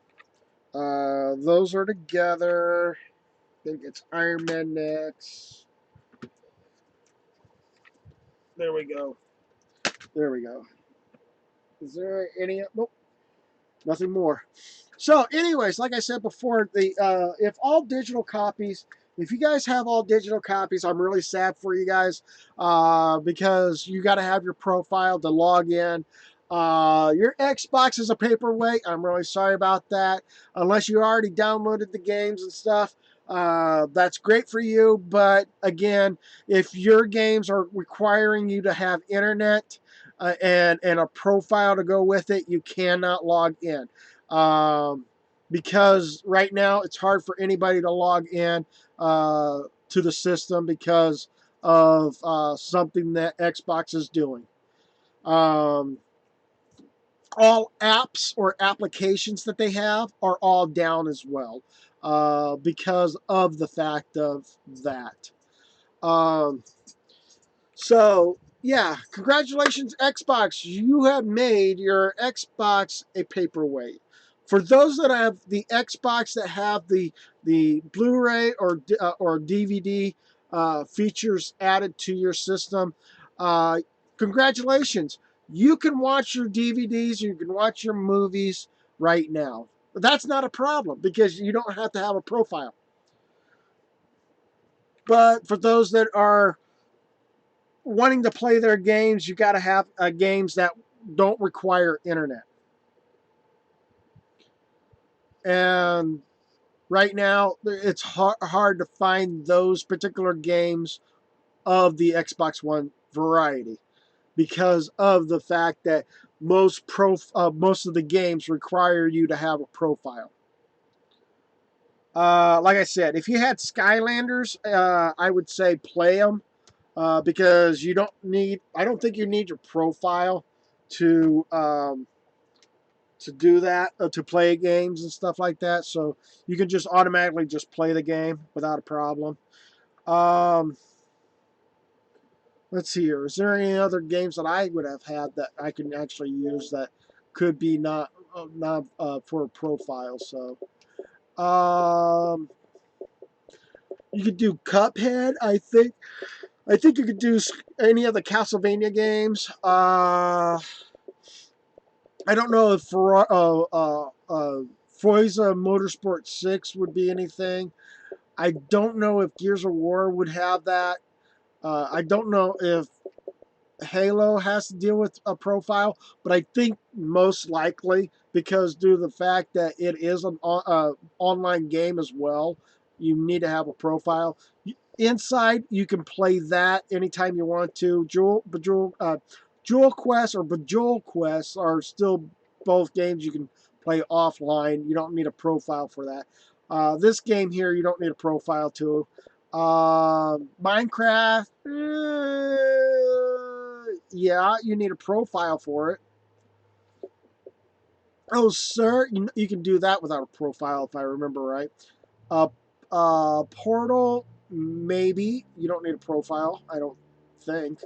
Those are together. I think it's Iron Man next. There we go. There we go. Is there any? Nope. Nothing more. So, anyways, like I said before, the if all digital copies, if you guys have all digital copies, I'm really sad for you guys because you got to have your profile to log in. Your Xbox is a paperweight. I'm really sorry about that. Unless you already downloaded the games and stuff, that's great for you. But again, if your games are requiring you to have internet and a profile to go with it, you cannot log in. Because right now it's hard for anybody to log in to the system because of something that Xbox is doing. Um, all apps or applications that they have are all down as well because of the fact of that. Um, So, yeah, congratulations, Xbox. You have made your Xbox a paperweight. For those that have the Xbox that have the Blu-ray or DVD features added to your system, uh, congratulations. You can watch your DVDs, you can watch your movies right now. But that's not a problem because you don't have to have a profile. But for those that are wanting to play their games, you got to have games that don't require internet. And right now, it's hard to find those particular games of the Xbox One variety because of the fact that most of the games require you to have a profile. Like I said, if you had Skylanders, I would say play them because you don't need. I don't think you need your profile to do that, to play games and stuff like that. So you can just automatically just play the game without a problem. Um, let's see here. Is there any other games that I would have had that I can actually use that could be not for a profile? So you could do Cuphead. I think you could do any of the Castlevania games. I don't know if Forza Motorsport 6 would be anything. I don't know if Gears of War would have that. I don't know if Halo has to deal with a profile, but I think most likely because due to the fact that it is an online game as well, you need to have a profile. Inside, you can play that anytime you want to. Jewel Quest or Bejewel Quest are still both games you can play offline. You don't need a profile for that. This game here, you don't need a profile to. Minecraft, yeah, you need a profile for it. Oh, sir, you can do that without a profile if I remember right. Uh, Portal, maybe you don't need a profile. I don't think.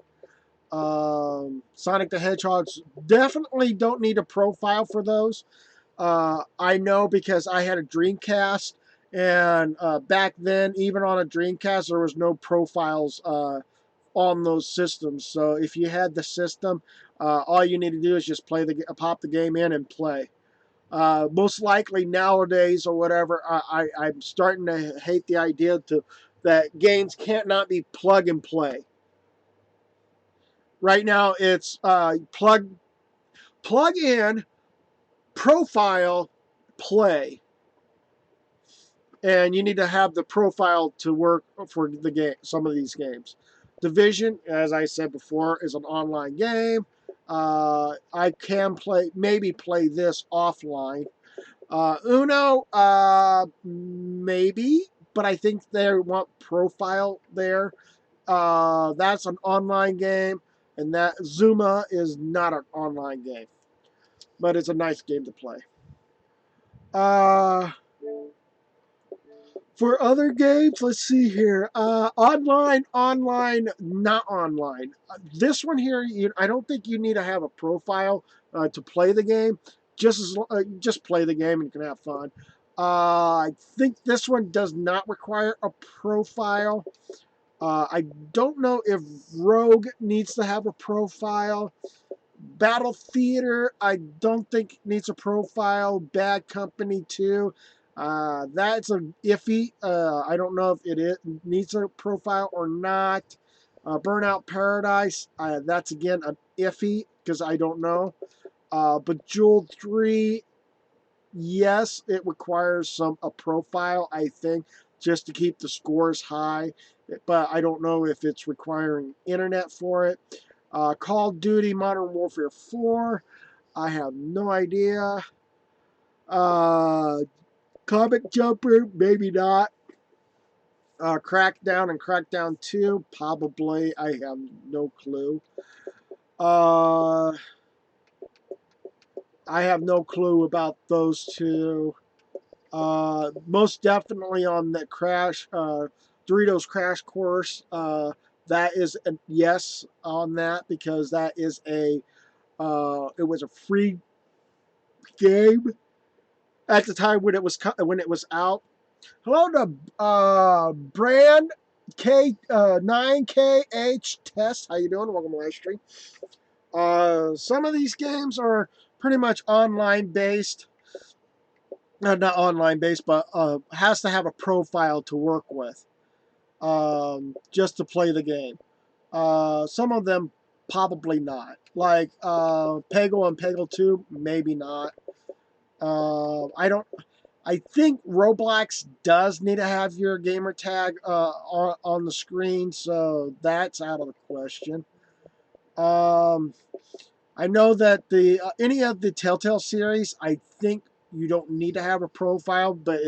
Sonic the Hedgehogs definitely don't need a profile for those. I know because I had a Dreamcast, and back then, even on a Dreamcast, there was no profiles on those systems. So if you had the system, all you need to do is just pop the game in and play. Most likely nowadays or whatever, I'm starting to hate the idea that games can't not be plug and play. Right now, it's plug in, profile, play, and you need to have the profile to work for the game. Some of these games, Division, as I said before, is an online game. I can maybe play this offline. Uno, maybe, but I think they want profile there. That's an online game, and that Zuma is not an online game, but it's a nice game to play. Uh, For other games, let's see here. Online, not online. This one here, I don't think you need to have a profile to play the game. Just play the game and you can have fun. I think this one does not require a profile. I don't know if Rogue needs to have a profile. Battle Theater, I don't think needs a profile. Bad Company 2, that's a iffy. I don't know if needs a profile or not. Burnout Paradise, that's again an iffy because I don't know. Bejeweled 3, yes, it requires a profile, I think, just to keep the scores high. But I don't know if it's requiring internet for it. Call of Duty Modern Warfare 4, I have no idea. Uh, Comic Jumper, maybe not. Crackdown and Crackdown 2, probably. I have no clue. Uh, I have no clue about those two. Most definitely on the Doritos Crash Course. That is a yes on that because that is it was a free game at the time when it was out. Hello to Brand K 9KH Test. How you doing? Welcome to live stream. Some of these games are pretty much online based. Not online based, but has to have a profile to work with just to play the game. Some of them probably not. Like Peggle and Peggle 2, maybe not. I don't. I think Roblox does need to have your gamer tag on the screen, so that's out of the question. Um, I know that the any of the Telltale series, I think you don't need to have a profile, but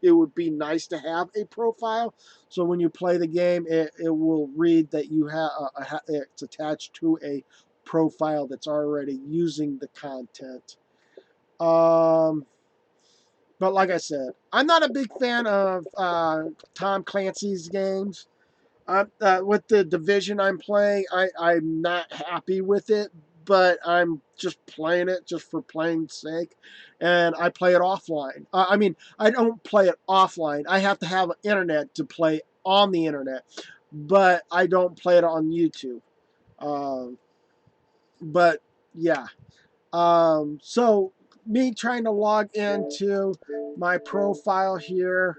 it would be nice to have a profile. So when you play the game, it will read that you have it's attached to a profile that's already using the content. Um, but like I said, I'm not a big fan of Tom Clancy's games. With the division I'm playing, I'm not happy with it, but I'm just playing it just for playing sake, and I play it offline. I mean, I don't play it offline. I have to have internet to play on the internet, but I don't play it on YouTube. Um, but yeah, so me trying to log into my profile here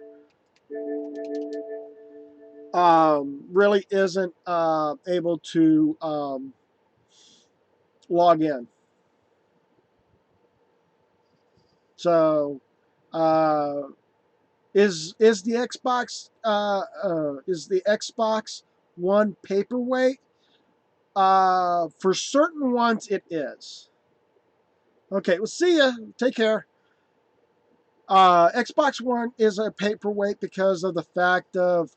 really isn't able to log in. So, uh, is the Xbox One paperweight? For certain ones, it is. Okay, well, see ya. Take care. Xbox One is a paperweight because of the fact of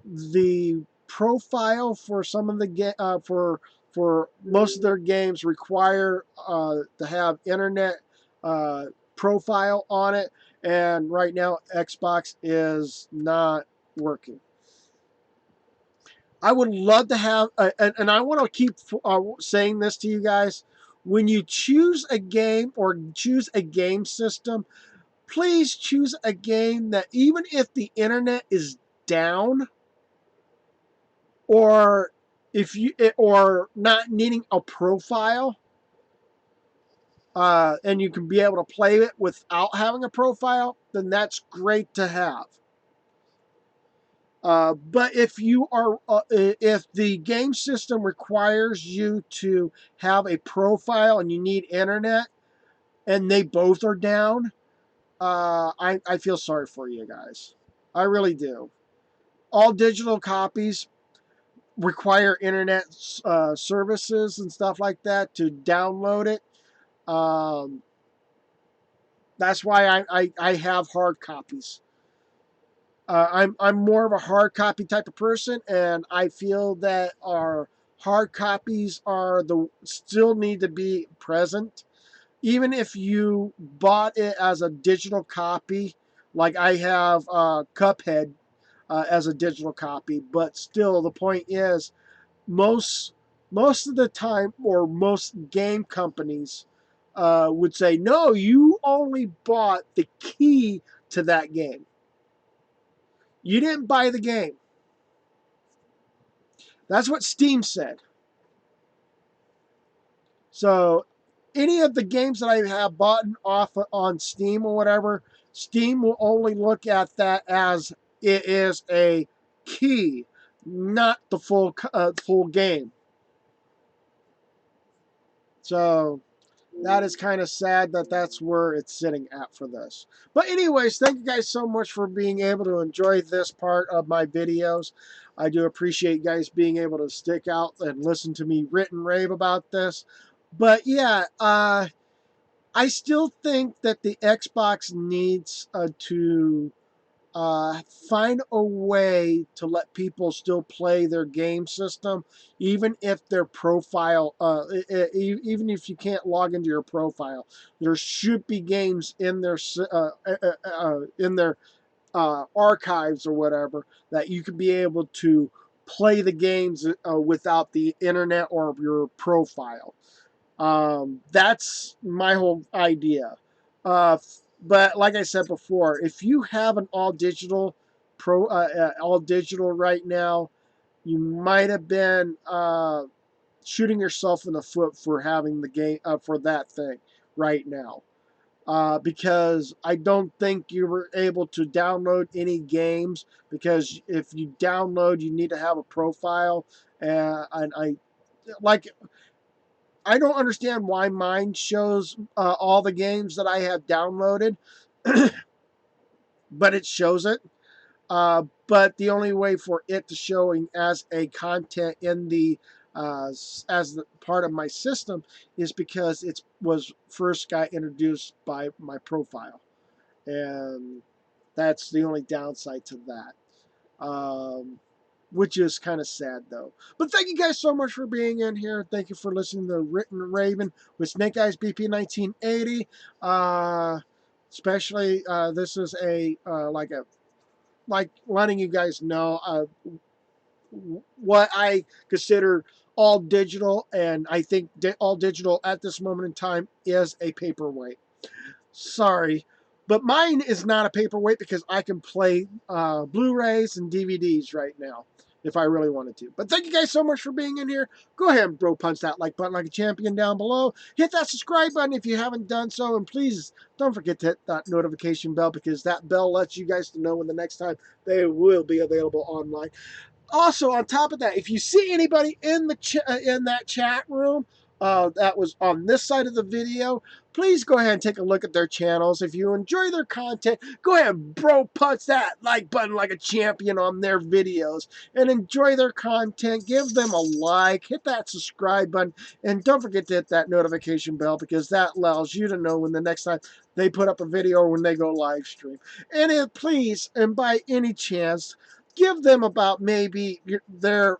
the profile for some of the for most of their games require to have internet uh, profile on it, and right now Xbox is not working. I would love to have, and I want to keep saying this to you guys. When you choose a game or choose a game system, please choose a game that even if the internet is down, or if you or not needing a profile, and you can be able to play it without having a profile, then that's great to have. But if the game system requires you to have a profile and you need internet, and they both are down, I feel sorry for you guys. I really do. All digital copies require internet services and stuff like that to download it. Um, that's why I have hard copies. I'm more of a hard copy type of person, and I feel that our hard copies are the still need to be present, even if you bought it as a digital copy. Like I have Cuphead as a digital copy, but still, the point is, most most of the time, or most game companies would say, no, you only bought the key to that game. You didn't buy the game. That's what Steam said. So any of the games that I have bought off on Steam or whatever, Steam will only look at that as it is a key, not the full game. So that is kind of sad that that's where it's sitting at for this. But anyways, thank you guys so much for being able to enjoy this part of my videos. I do appreciate you guys being able to stick out and listen to me rant and rave about this. But yeah, I still think that the Xbox needs to find a way to let people still play their game system, even if their profile, even if you can't log into your profile. There should be games in their archives or whatever that you could be able to play the games without the internet or your profile. That's my whole idea. Uh, but like I said before, if you have an all digital right now, you might have been shooting yourself in the foot for having the game for that thing right now. Because I don't think you were able to download any games, because if you download, you need to have a profile, and like I don't understand why mine shows all the games that I have downloaded, but it shows it. But the only way for it to showing as a content in the as the part of my system is because it was first got introduced by my profile, and that's the only downside to that. Which is kind of sad though. But thank you guys so much for being in here. Thank you for listening to Written Raven with Snake Eyes BP 1980. Especially, this is a like letting you guys know what I consider all digital, and I think all digital at this moment in time is a paperweight. Sorry, but mine is not a paperweight because I can play Blu-rays and DVDs right now if I really wanted to. But thank you guys so much for being in here. Go ahead and bro punch that like button like a champion down below. Hit that subscribe button if you haven't done so. And please don't forget to hit that notification bell, because that bell lets you guys know when the next time they will be available online. Also, on top of that, if you see anybody in the in that chat room that was on this side of the video, please go ahead and take a look at their channels. If you enjoy their content, go ahead and bro punch that like button like a champion on their videos and enjoy their content. Give them a like, hit that subscribe button, and don't forget to hit that notification bell, because that allows you to know when the next time they put up a video or when they go live stream. And please, and by any chance, give them about maybe their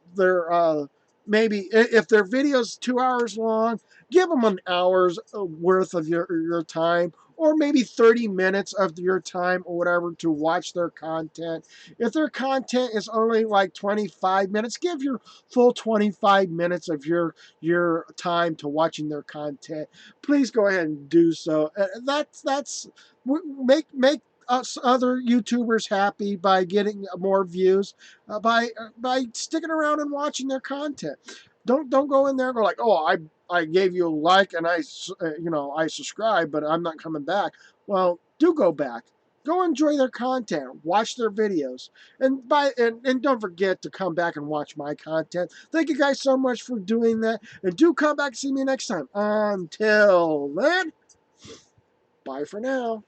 maybe if their video's 2 hours long, give them an hour's worth of your time, or maybe 30 minutes of your time or whatever to watch their content. If their content is only like 25 minutes, give your full 25 minutes of your time to watching their content. Please go ahead and do so. That's make us other YouTubers happy by getting more views, by sticking around and watching their content. Don't go in there and go like, oh, I gave you a like and I subscribe, but I'm not coming back. Well, do go back. Go enjoy their content, watch their videos, and don't forget to come back and watch my content. Thank you guys so much for doing that, and do come back and see me next time. Until then, bye for now.